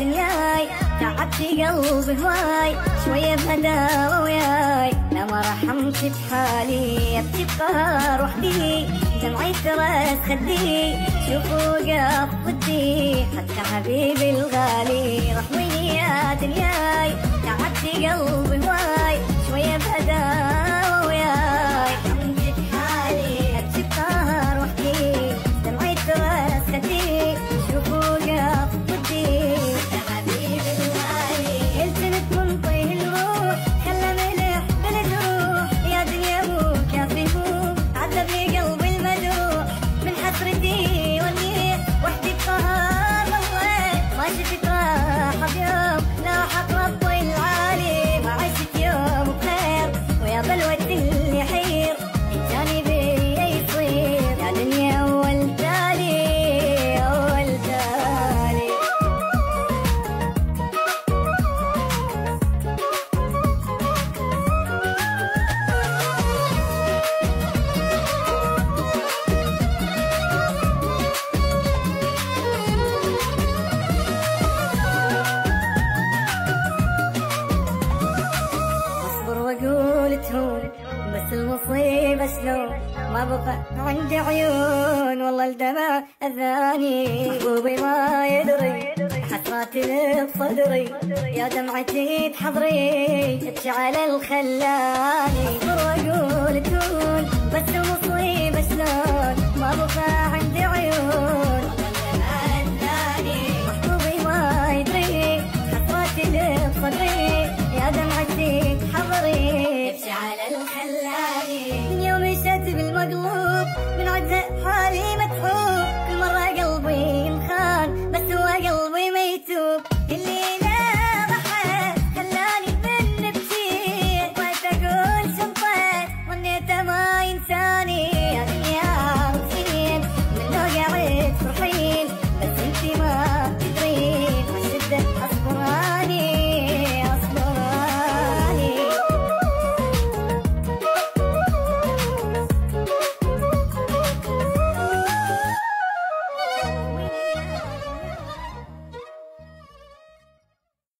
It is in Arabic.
دنياي تعبت قلبي هواي شوية بهداوة وياي لا ما رحمت بحالي ابكي بقهر وحدي دمعي ترس خدي شوفوا قف ضدي حتى حبيبي الغالي رحميني يا دنياي تعبت قلبي هواي شوية بهداوة وياي رحمت بحالي ابكي بقهر وحدي دمعي ترس خدي شوفوا قف ضدي حتى حبيبي الغالي التنت من طيه الروح خلى ملح بالجروح يا دنيا مو كافي مو عذب لي قلبي المجروح من حسرتي والنيح وحدي بقهر ضويت ما شفت راحة بيوم لاحق ربي العالي ما عشت يوم بخير ويا بلوة اللي يحير الثاني بيا يصير يا دنيا أول تالي أول تالي اصبر واقول تهون بس المصيبة شلون ما بقى عندي عيون والله الدمع اذاني محبوبي ما يدري حسراتي بصدري يا دمعتي تحضري تبكي على الخلاني اصبر واقول تهون بس المصيبة شلون ما بقى